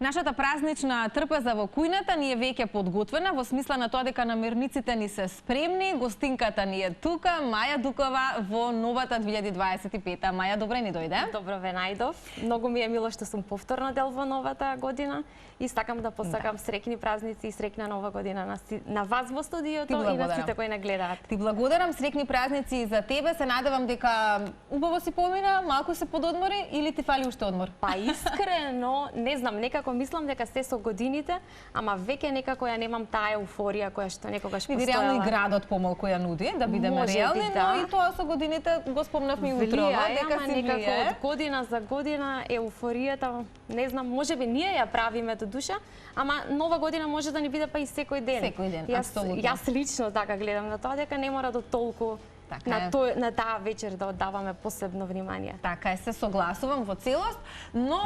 Нашата празнична трпеза во кујната ни е веќе подготвена, во смисла на тоа дека намирниците ни се спремни, гостинката ни е тука, Маја Дукова во новата 2025. Маја, добре ни дојде. Добро ве најдов. Многу ми е мило што сум повторно дел во новата година и сакам да посакам среќни празници и среќна нова година на вас во студиото и на сите кои не гледаат. Ти благодарам, среќни празници и за тебе. Се надевам дека убаво си помина, малку се пододмори или ти фали уште одмор? Па искрено, не знам, некако мислам дека се со годините, ама веќе некако ја немам таа еуфорија која што некогаш постоела. Види, реално и градот помалку ја нуди, да бидеме реални, но и тоа со годините го спомнавме утрова, дека си влие. Од година за година еуфоријата, не знам, можеби ние ја правиме до душа, ама нова година може да ни биде па и секој ден. Секој ден, апсолутно. Јас лично така гледам на тоа, дека не мора до толку на таа вечер да оддаваме посебно внимание. Така е, се согласувам во целост, но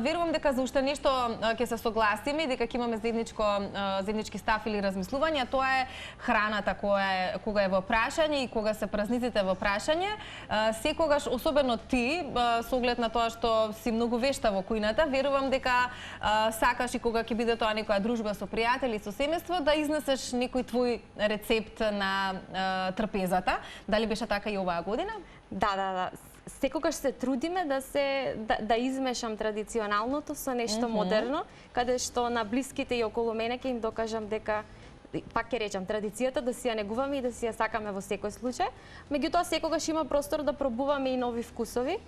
верувам дека за уште нешто ќе се согласиме и дека ќе имаме заеднички став или размислување, тоа е храната кога е во прашање и кога се празниците во прашање. Секогаш, особено ти, со оглед на тоа што си многу вешта во кујната, верувам дека сакаш и кога ќе биде тоа некоја дружба со пријатели, со семејство, да изнесеш некој твој рецепт на трпезата. Дали беше така и оваа година? Да. Секогаш се трудиме да измешам традиционалното со нешто модерно, каде што на блиските и околу мене ќе им докажам дека пак ќе речам традицијата да си ја негуваме и да си ја сакаме во секој случај. Меѓутоа секогаш има простор да пробуваме и нови вкусови.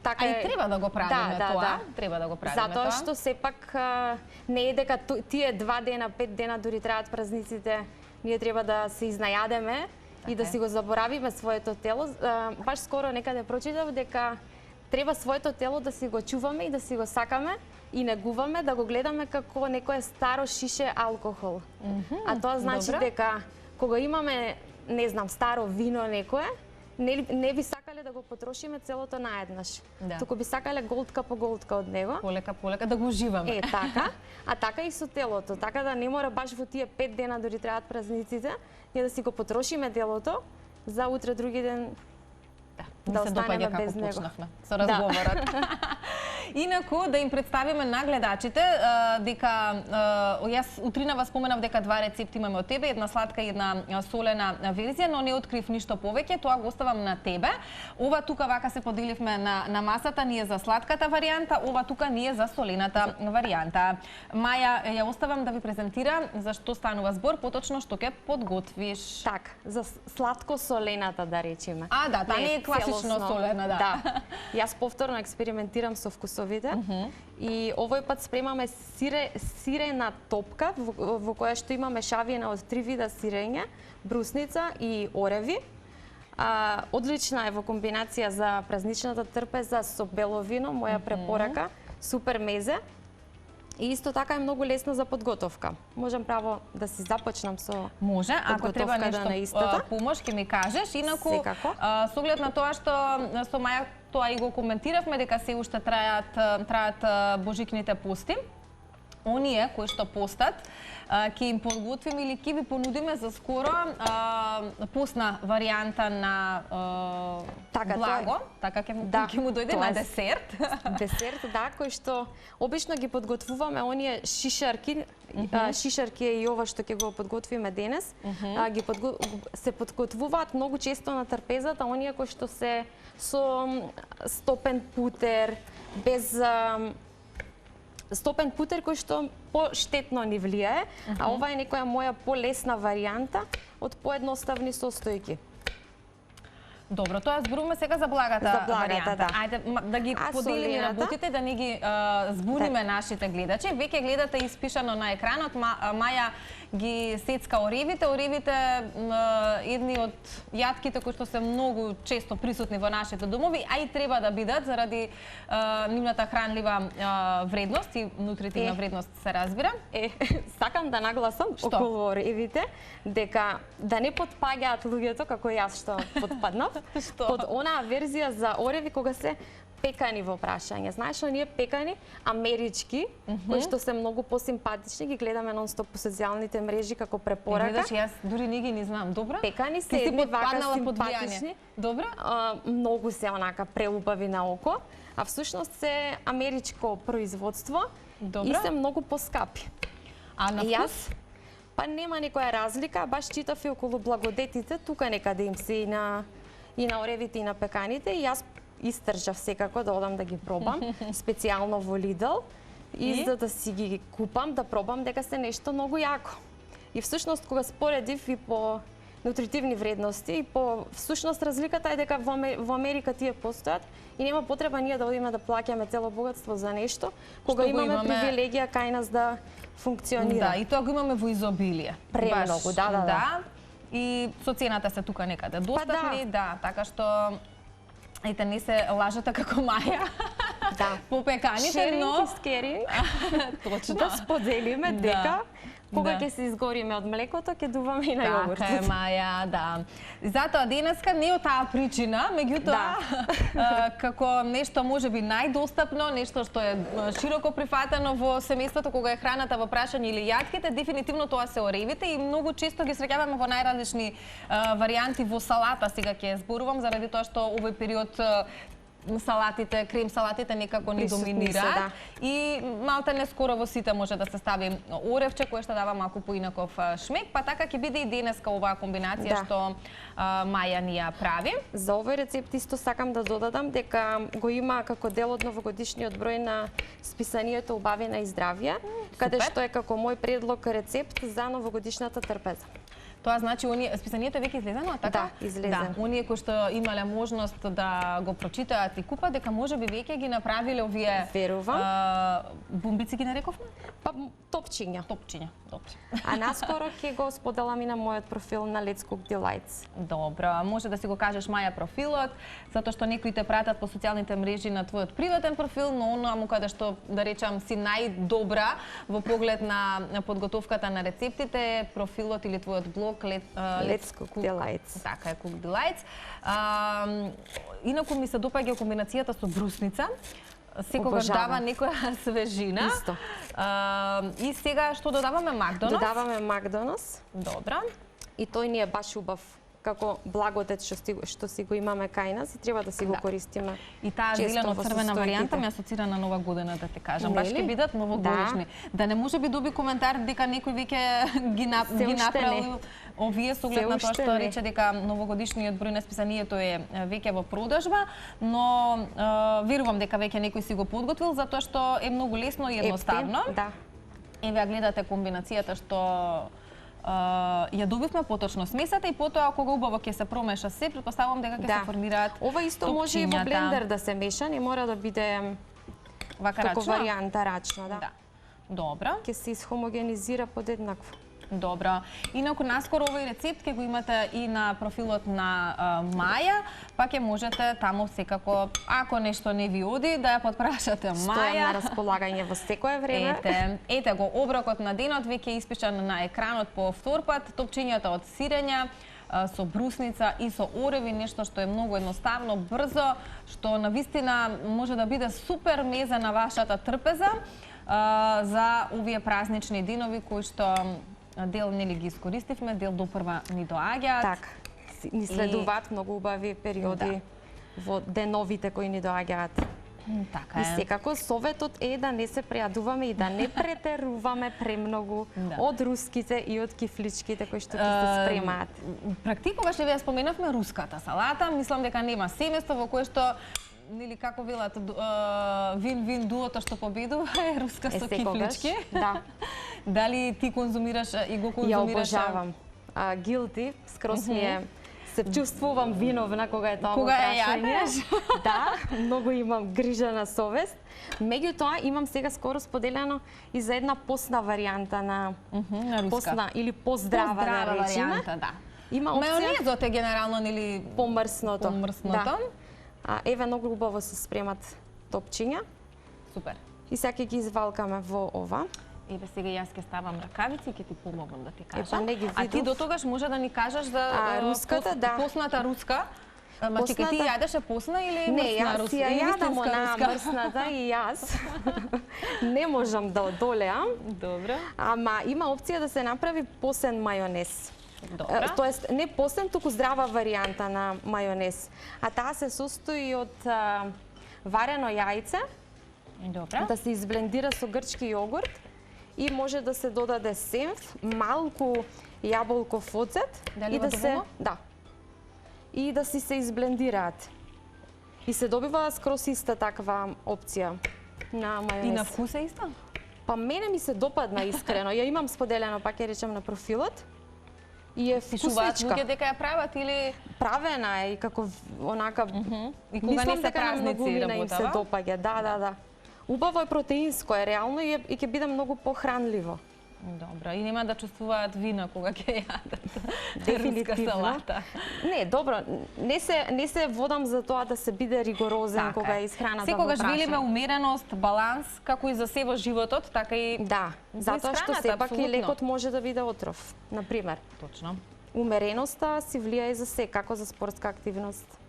Така и треба да го правиме тоа. Треба да го правиме тоа. Затоа што сепак не е дека тие 2 дена, 5 дена дури траат празниците, ние треба да се изнајадеме и да си го заборавиме своето тело. Баш скоро некаде прочитав дека треба своето тело да си го чуваме и да си го сакаме и негуваме, да го гледаме како некое старо шише алкохол. А тоа значи дека кога имаме, не знам, старо вино некое, не би сакале да го потрошиме целото наеднаш. Туку би сакале голтка по голтка од него. Полека да го уживаме. Така. А така и со телото. Така да не мора баш во тие 5 дена дори траат празниците, ние да си го потрошиме телото за утре други ден да останеме без него. Почнавме со разговорот. Инаку да им представиме на гледачите дека јас утринава споменав дека 2 рецепти имаме од тебе, една сладка и една солена верзија, но не открив ништо повеќе, тоа го оставам на тебе. Ова тука вака се поделивме на масата, ние за сладката варијанта, ова тука ние за солената варијанта. Маја, ја оставам да ви презентира за што станува збор, поточно што ќе подготвиш. Така, за сладко-солената да речеме. Да, таа не е класично солена, да. Јас повторно експериментирам со вкусовите и овој пат спремаме сирена топка во која што има мешавина од 3 вида сирење, брусница и ореви. Одлична е во комбинација за празничната трпеза со бело вино, моја препорака, супер мезе. И исто така е многу лесна за подготовка. Можам право да си започнам со Може, ако треба нешто помош, ќе ми кажеш. Инаку, со оглед на тоа што со Маја тоа и го коментиравме, дека се уште траат божикните пости, оние кои што постат, ќе им подготвиме или ќе ви понудиме за скоро постна варијанта на благо, така ќе му дојде на десерт. Десерт, да, кој што обично ги подготвуваме оние шишарки е и ова што ќе го подготвиме денес. Се подготвуваат многу често на трпезата, оние кои што се со стопен путер, без стопен путер кој што поштетно ни влијае, а ова е некоја моја полесна варијанта од поедноставни состојки. Добро, тоа зборуваме сега за благата варијанта. Да. Ајде да ги поделиме работите, да не ги збуниме нашите гледачи. Веќе гледате испишано на екранот, Маја ги сецка оревите. Оревите едни од јатките кои што се многу често присутни во нашите домови, а и треба да бидат заради нивната хранлива вредност и нутритивна вредност се разбира. Сакам да нагласам околу оревите дека да не потпаѓаат луѓето како јас што потпаднав под онаа верзија за ореви кога се пекани во прашање. Знаеш, оние пекани амерички, кои што се многу посимпатични, ги гледаме нон-стоп по социјалните мрежи како препорака. Гледаш, јас дури не ги знам. Добро? Пекани се едни вака симпатични. Добро? Многу се онака преубави на око, а всушност се америчко производство и се многу поскапи. А на вкус? Па нема некоја разлика, баш читав и околу благодетите, тука некаде им се и на оревите и на пеканите, и јас истржав секако да одам да ги пробам, специјално во Lidl, и за да си ги купам, да пробам дека се нешто многу јако. И всушност кога споредив и по нутритивни вредности, и по всушност разликата е дека во Америка тие постојат и нема потреба ние да одиме да плаќаме цело богатство за нешто, кога имаме привилегија кај нас да функционира. Да, и тоа го имаме во изобилие. Премногу, да. И со цената се тука некаде достапни, да, така што ете, не се лажете како Маја по пеканите, но... Точно. Да споделиме дека кога ќе се изгориме од млекото, ќе дуваме и на јогурт. Така е, Маја, да. Затоа денеска не од таа причина, меѓутоа, како нешто можеби најдостапно, нешто што е широко прифатено во семејството кога е храната во прашање или јатките, дефинитивно тоа се оревите и многу често ги среќаваме во најразлични варијанти во салата, сега ќе зборувам, заради тоа што овој период салатите, крем салатите некако ни доминираат и малте не скоро во сите може да се стави оревче кое што дава малку поинаков шмек, па така ќе биде и денеска оваа комбинација што Маја ни ја прави. За овој рецепт исто сакам да додадам дека го има како дел од новогодишниот број на списанието Убавина и здравје, каде што е како мој предлог рецепт за новогодишната трпеза. Тоа значи списанието веќе излезено, така? Да, излезено. Да, оние кои што имале можност да го прочитаат и купат, дека можеби веќе ги направиле овие... Верувам. Бомбици ги нарекувме? Па топчиња. Топчиња, добро. А наскоро ќе го споделам и на мојот профил на Let's Cook Delights. Добро, може да си го кажеш Маја профилот, затоа што некои те пратат по социјалните мрежи на твојот приватен профил, но онаму каде што, да речам, си најдобра во поглед на подготовката на рецептите, профилот или твојот блог Let's Cook Delights. Така е, Cook Delights. Инаку ми се допаѓа комбинацијата со брусница. Секогаш дава некоја свежина. Исто. И сега што додаваме? Макдонос? Додаваме Макдонос. Добро. И тој ни е баш убав како благодет што си го имаме кај нас и треба да си го користиме. И таа зелено-црвена варијанта ме асоцира на Нова година, да ти кажам. Баш ќе бидат новогодишни. Да не може би доби коментар дека некој веќе ги направил овие со оглед на тоа што рече дека новогодишниот број на списанието е веќе во продажба, но верувам дека веќе некој си го подготвил затоа што е многу лесно и едноставно. Да. Еве гледате комбинацијата што ја добивме поточно смесата и потоа кога убаво ќе се промеша се, претпоставувам дека ќе се формираат топчињата. Ова исто може и во блендер да се меша, не мора да биде како варијанта рачно, да. Добро. Ќе се исхомогенизира подеднакво. Добро. Инаку наскоро овој рецепт ќе го имате и на профилот на Маја, па ќе можете таму секако, ако нешто не ви оди, да ја подпрашате Маја. Стојам на располагање во секое време. Ете го, оброкот на денот веќе е испишан на екранот по втор пат, топчињата од сирења, со брусница и со ореви, нешто што е многу едноставно, брзо, што навистина може да биде супер меза на вашата трпеза за овие празнични денови кои што дел нели ги искористивме, дел допрва ни доаѓаат. Така. Ни следуваат многу убави периоди во деновите кои ни доаѓаат. Така е. И секако советот е да не се прејадуваме и да не претеруваме премногу од руските и од кифличките кои што ќе се спремаат. Практикуваш ли вие споменавме руската салата, мислам дека нема семејство во кое што нели како велат вин-вин дуото што победува е руска со кифлички. Да. Дали ти конзумираш и го конзумираш? Ја обожавам. Guilty, скрос ми е се чувствувам виновна кога е тоа прашање. Да, многу имам грижа на совест. Меѓутоа имам сега скоро споделено и за една постна варијанта на постна или поздрава да речеме. Има опција. Мајонезот е генерално нели помрсното. Да. Еве многу убаво се спремат топчиња. Супер. И сега ќе ги извалкаме во ова. Еве сега јас ќе ставам ракавици и ќе ти помогам да ти кажам. Епа, не ги видов. А ти до тогаш може да ни кажаш за руската, постната руска. Ма чекај, ти јадеше постна или мрсна руска? Не, јас ја јадам она мрсната и јас не можам да одолеам. Добро. Ама има опција да се направи посен мајонез. Добро. Тоест, не посен, туку здрава варијанта на мајонез. А таа се состои од варено јајце, Добра. Да се изблендира со грчки јогурт и може да се додаде сенф, малку јаболков оцет Дали и да се доволно? да. И да си се изблендираат. И се добива скрос иста таква опција на мајонез. И на вкус е исто? Па мене ми се допадна искрено. Ја имам споделено, пак ја речем, на профилот. И е Пишуваат вкусничка. луѓе дека ја прават или Правена е и како онака... и кога не Мислам се дека на празници многумина им се работава? допаѓа. Да. Убаво е протеинско, е реално и ќе биде многу похранливо. Добра, и нема да чувствуваат вина кога ќе јадат руска Дефинитивно. салата. Не, добро, не се водам за тоа да се биде ригорозен кога е исхраната во Секогаш праша. велиме умереност, баланс, како и за се во животот, така и Да, затоа што исхраната, сепак и апсолутно. лекот може да биде отров, на пример. Точно. Умереноста си влија и за се, како за спортска активност.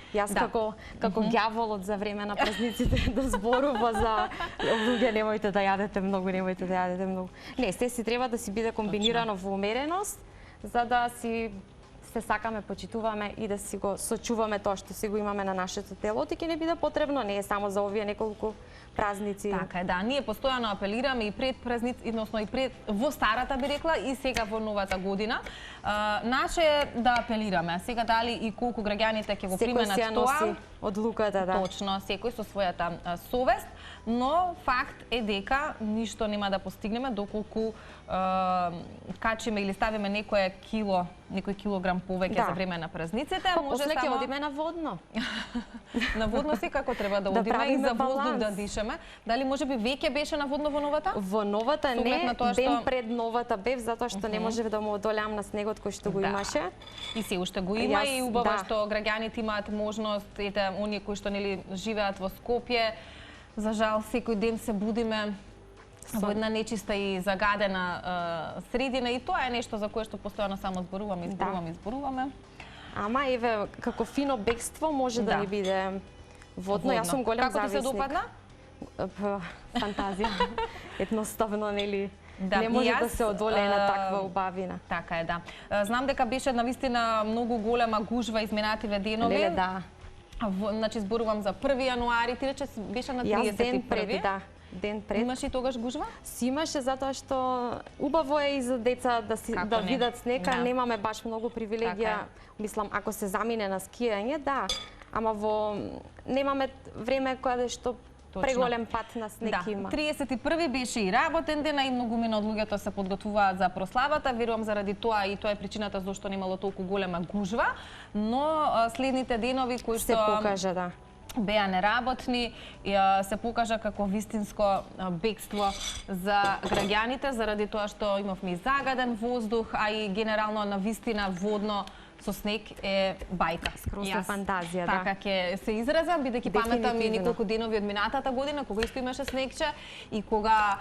Јас Да. како ѓаволот за време на празниците да зборува за луѓе немојте да јадете многу. Не, се си треба да си биде комбинирано во умереност, за да си се сакаме, почитуваме и да си го сочуваме тоа што си го имаме на нашето тело, и ќе не биде потребно, не е само за овие неколку празници. Така е, да. Ние постојано апелираме и пред празници, односно и пред во старата би рекла и сега во новата година. Наше е да апелираме. Сега дали и колку граѓаните ќе го применат Секој си ја тоа. носи одлуката, да. Точно, секој со својата совест, но факт е дека ништо нема да постигнеме доколку качиме или ставиме некој килограм повеќе за време на празниците, Па може после ќе само одиме на водно. на водно секако треба да Да одиме и правиме за воздух баланс. да дишеме. Дали можеби веќе беше на водно во новата? Во новата Со оглед не, на тоа ден што- пред новата бев, затоа што не можев да му одолеам на снегот кој што го Да. имаше. И се уште го има Јас, и убаво да. што граѓаните имаат можност, ете, оние кои што нели живеат во Скопје, за жал секој ден се будиме во една нечиста и загадена средина и тоа е нешто за кое што постојано само зборуваме. Ама еве како фино бегство може да Да. ни биде водно. Јас сум голем Како ти се зависник. допадна? Фантазија. Едноставно нели Да, не може и јас, да се одолее на таква убавина. Така е, да. Знам дека беше навистина многу голема гужва изминативе денови. Леле, да. Значи зборувам за 1 јануари, ти рече беше на 31. Јас ден пред, да. Ден пред. Имаш и тогаш гужва? Си имаше затоа што убаво е и за деца Како да не? видат снега, Да. немаме баш многу привилегија. Така Мислам, ако се замине на скијање, да, ама немаме време кога што Точно. преголем пат на снег Да, има. 31 беше и работен ден, а и многумина од луѓето се подготвуваат за прославата. Верувам заради тоа и тоа е причината зашто немало толку голема гужва, но следните денови кои Се што покажа, да. беа неработни, се покажа како вистинско бегство за граѓаните, заради тоа што имавме и загаден воздух, а и генерално на вистина водно со снег е бајка. Скроз е Јас фантазија, да. Така ќе се изразам, бидејќи паметам и Дефинитивно. неколку денови од минатата година, кога исто имаше снегче и кога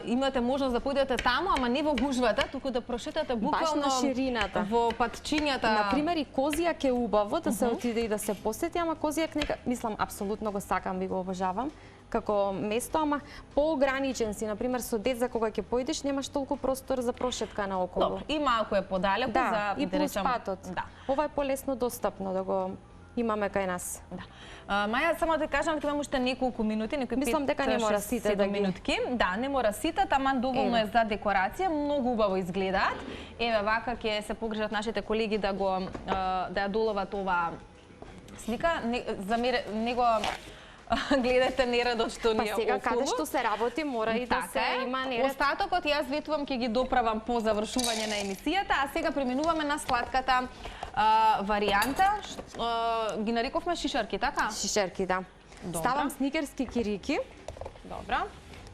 имате можност да појдете таму, ама не во гужвата, туку да прошетате буквално на ширината. во патчињата. Например, и Козијак е убаво да се отиде и да се посети, ама Козијак нека, мислам, апсолутно го сакам и го обожавам како место, ама поограничен си. Например, со деца кога ќе појдеш, немаш толку простор за прошетка наоколу. Добро, и малку е подалеку Да, за и да плюс речам, патот. Да. Ова е полесно достапно да го имаме кај нас. Да. Маја, само да кажам дека имам уште неколку минути, некои Мислам дека не мора сите да ги- минутки. Да, не мора сите, таман доволно е за декорација, многу убаво изгледаат. Еве вака ќе се погрижат нашите колеги да ја доловат оваа слика. За него гледате нередот што ни е Па сега околу. каде што се работи мора и да Така се е. има неред. Остатокот јас ветувам ќе ги доправам по завршување на емисијата, а сега преминуваме на сладката варијанта. Ги нарековме шишарки, така? Шишерки, да. Добра. Ставам сникерски кирики. Добра.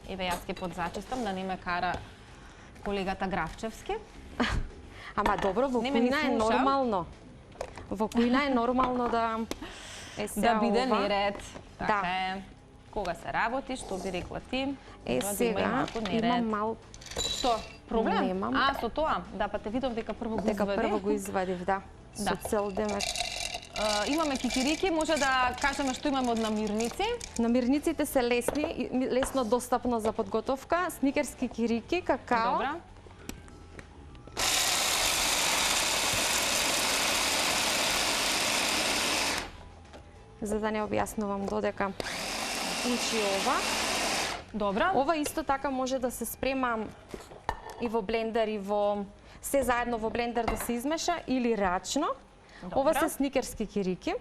Еве јас ќе подзачистам да не ме кара колегата Графчевски. Ама добро, во Не ме ни кујна е слуша. нормално. Во кујна е нормално да Да биде ова. неред. Така Да. е. Кога се работи, што би рекла ти? Е, треба да има и сега малку неред. имам мал Што? Проблем? Немам. А, со тоа? Да, па те видов дека прво го дека извади. прво го извадив, да. Да. Со цел демек. Имаме кикирики, може да кажеме што имаме од намирници. Намирниците се лесни, лесно достапно за подготовка. Сникерски кирики, какао. Добра. За да не објаснувам додека учи ова. Добра. Ова исто така може да се спрема и во блендер и во се заедно во блендер да се измеша или рачно. Ова се сникерски кирики.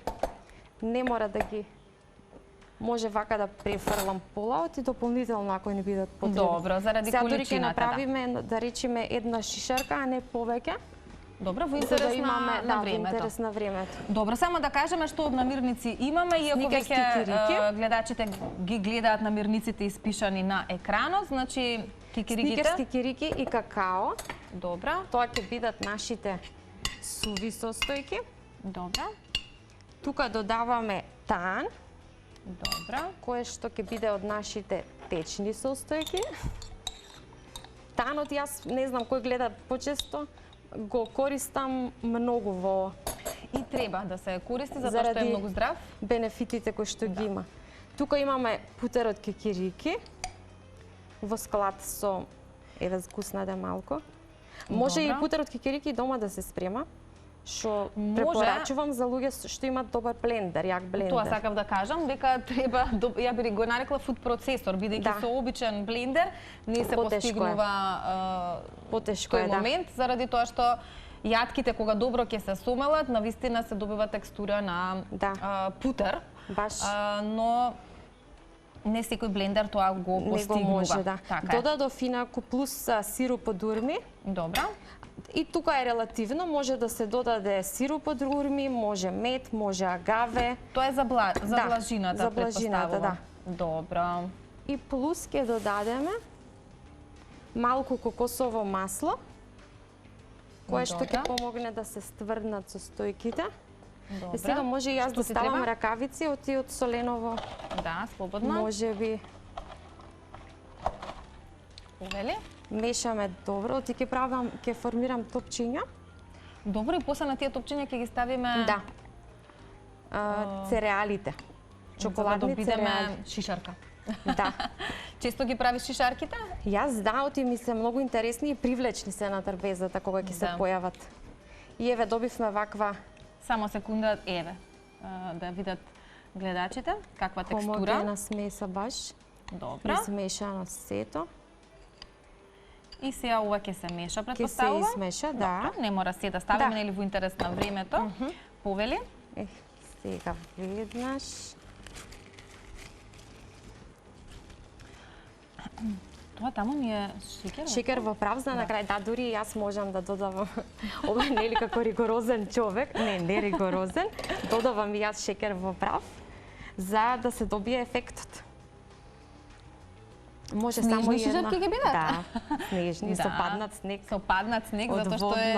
Не мора да ги може вака да префрлам полаот и дополнително ако не бидат потребни. Добро, заради сега количината. Сега дори ќе направиме да речеме една шишарка, а не повеќе. Добро, во За интерес да имаме на во времето. интерес на времето. Добро, само да кажеме што од намирници имаме, иако Сникерски веќе кирики. гледачите ги гледаат намирниците испишани на екранот, значи кикириките. Сникерски кирики и какао. Добра. Тоа ќе бидат нашите суви состојки. Добра. Тука додаваме тан, Добра. кое што ќе биде од нашите течни состојки. Танот јас не знам кој гледа почесто, го користам многу во И треба да се користи затоа што е многу здрав. бенефитите кои што ги има. Тука имаме путерот кикирики во склад со еве вкуснаде малку. Може и путерот кикирики дома да се спрема, што препорачувам за луѓе што имаат добар блендер, јак блендер. Тоа сакав да кажам, дека треба, ја би го нарекла фуд процесор, бидејќи со обичен блендер не се постигнува потешко тој момент, заради тоа што јатките кога добро ќе се сомелат, навистина се добива текстура на путер. Баш. Но не секој блендер тоа го постигнува. Не го може, да. Така додадов инаку плюс сируп од урми. Добра. И тука е релативно, може да се додаде сируп од урми, може мед, може агаве. Тоа е за блажината, за блажината, да. Добра. И плюс ќе додадеме малку кокосово масло, кое што ќе помогне да се стврднат состојките. Добра. Сега може и јас да ставам ракавици од соленово. Да, слободно. Може би. Повели? Мешаме добро, ти ќе формирам топчиња. Добро, и после на тие топчиња ќе ги ставиме... Да. Цереалите. Чоколадни цереали. Шишарка. Да. Често ги правиш шишарките? Јас да, оти ми се многу интересни и привлечни се на трпезата кога ќе се појават. И еве добивме ваква... Само секунда, еве, да видат гледачите каква текстура. Хомогена смеса баш. Добра. Смешано сето. И сега ова ќе се меша, предпоставува? Ќе се измеша, да. Не мора се да ставиме, нели, во интерес на времето. Повели? Сега веднаш. Тоа таму ми е шекер. Шекер во прав за на крај, да, дури јас можам да додавам. Ова нели како ригорозен човек, не ригорозен, додавам и јас шекер во прав за да се добие ефектот. Може снежни само една. шишарки ги бидат? Да, снежни, со паднат снег. Со паднат снег, затоа што е...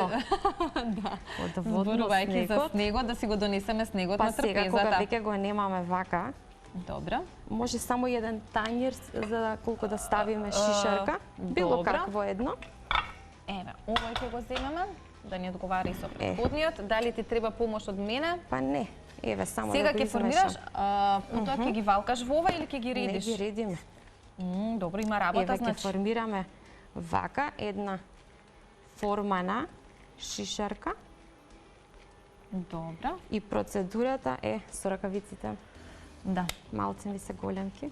Да. Од водно Зборувајќи за снегот. снегот, да си го донесеме снегот Па на трпезата. сега, кога веќе го немаме вака, Добра. може само еден тањер за колку да ставиме шишарка. Било какво едно. Еве, овој ќе го земеме, да ни одговара и со претходниот. Дали ти треба помош од мене? Па не. Еве, само сега да го ќе формираш, измешам. потоа ќе ги валкаш во ова или ќе ги редиш? Не ги редиме. Добро, има работа, Еве, ќе значи. формираме вака една форма на шишарка. Добра. И процедурата е со ракавиците. Да. Малце ми се големки.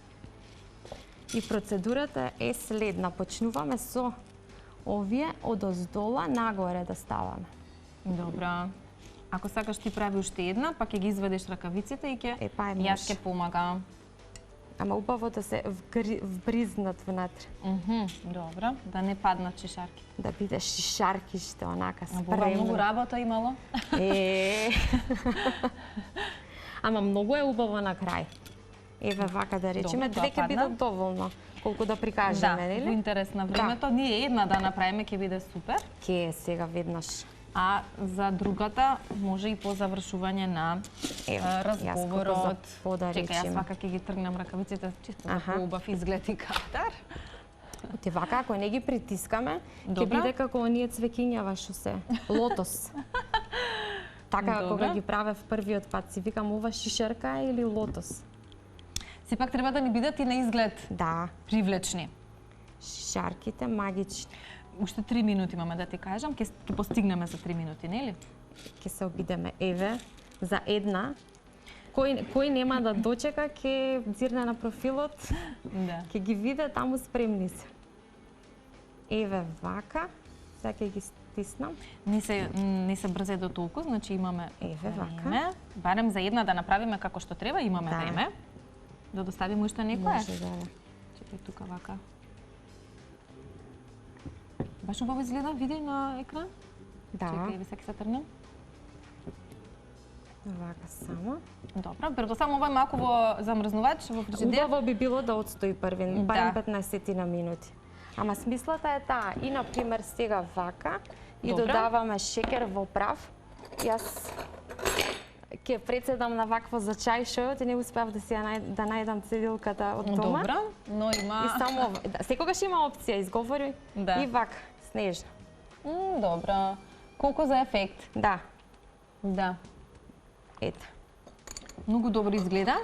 И процедурата е следна. Почнуваме со овие одоздола нагоре да ставаме. Добра. Ако сакаш ти прави уште една, па ќе ги извадиш ракавиците и ќе јас ќе помагам. Ама убаво да се вбризнат внатре. Добра, да не паднат шишарки. Да биде шишаркиште, онака спремно. Бога, многу работа имало. Ама многу е убаво на крај. Еве вака да речеме, две ќе бидат доволно, колку да прикажеме, нели? Да, во интерес на времето. Ние една да направиме, ќе биде супер. Ке сега веднаш. А за другата може и по завршување на разговорот. Чекај, јас вака ќе ги тргнам ракавиците, чисто за поубав изглед и кадар. Ти вака, ако не ги притискаме, ќе биде како оние цвеќињава што се, лотос. Така, кога ги правев првиот пат, си викам ова шишерка или лотос. Сепак треба да ни бидат и на изглед привлечни. Шишарките магични. Уште 3 минути имаме да ти кажам, ќе постигнеме за 3 минути, нели? Ќе се обидеме, еве, за една. кој нема да дочека, ќе дзирне на профилот, ќе ги виде таму спремни се. Еве вака, сега ќе ги стиснам. Не се брзе до толку, значи имаме вака. Барем за една да направиме како што треба, имаме време. Да доставиме уште некоја? Може да. Чекај тука вака. Баш убаво изгледа, види на екран? Да. Чекај, ви сега се тргнем. Вака само. Добро, предпоставам ова е малку во замрзнувач, во фрижидер. Убаво би било да отстои барем 15 на минути. Ама смислата е таа, и на пример сега вака, и додаваме шекер во прав. Јас ќе председам на вакво за чај шојот и не успеав да најдам цедилката од дома. Добро, но има... И само, секогаш има опција, изговори, и вака, снежно. Добро. Колку за ефект? Да. Да. Ето. Многу добро изгледа.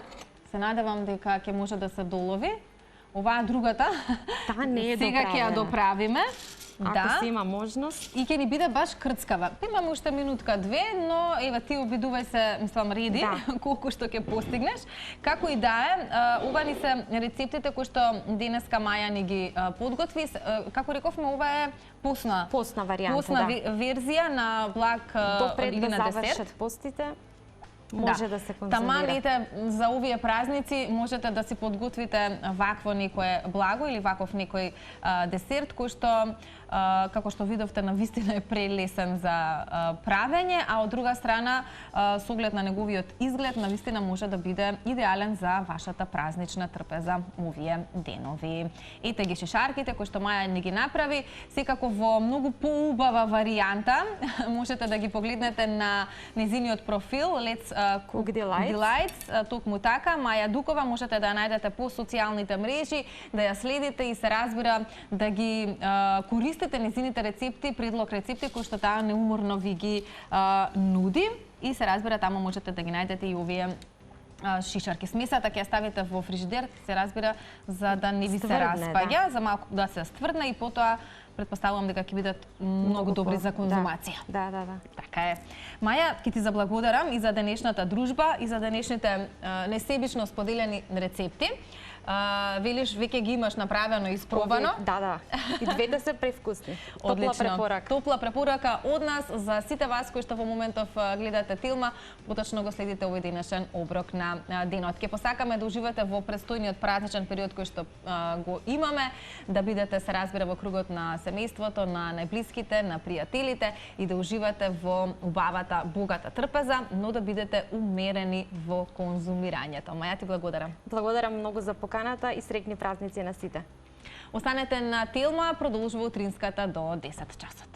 Се надевам дека ќе може да се долови. Оваа другата, таа не е сега ќе ја доправиме. Ако се има можност. И ќе ни биде баш крцкава. Имаме уште минутка-две, но ева ти обидувај се, мислам, реди, колку што ќе постигнеш. Како и да е, ова ни се рецептите кои што денеска Маја ни ги подготви. Како рековме, ова е постна варијанта, постна верзија на благ или на десерт. Допред да завршат постите. Може да се конзумира. Таман, ете, за овие празници можете да си подготвите вакво некое благо или ваков некој десерт кој што, како што видовте, навистина е прелесен за правење, а од друга страна, со оглед на неговиот изглед, навистина може да биде идеален за вашата празнична трпеза овие денови. Ете ги шишарките кои што Маја ни ги направи, секако во многу поубава варијанта. Можете да ги погледнете на незиниот профил Let's Cook Delights, токму така. Маја Дукова можете да ја најдете по социјалните мрежи, да ја следите и се разбира да ги користите незините рецепти, предлог рецепти кои што таа неуморно ви ги нуди. И се разбира, таму можете да ги најдете и овие шишарки. Смесата ќе ја ставите во фрижидер, се разбира, за да не ви се распаѓа, за малку да се стврдне и потоа предпоставувам дека ќе бидат многу добри за конзумација. Да. Така е. Маја, ќе ти заблагодарам и за денешната дружба и за денешните несебично споделени рецепти. Велиш, веќе ги имаш направено и испробано. Да. И двете се превкусни. Топла препорака. Топла препорака од нас за сите вас кои што во моментов гледате Тилма, поточно го следите овој денешен оброк на денот. Ке посакаме да уживате во престојниот празничен период кој што го имаме, да бидете, се разбира, во кругот на семејството, на најблиските, на пријателите и да уживате во убавата, богата трпеза, но да бидете умерени во конзумирањето. Маја, ти благодарам. Благодарам многу за поканата и среќни празници на сите. Останете на Телма, продолжува утринската до 10 часот.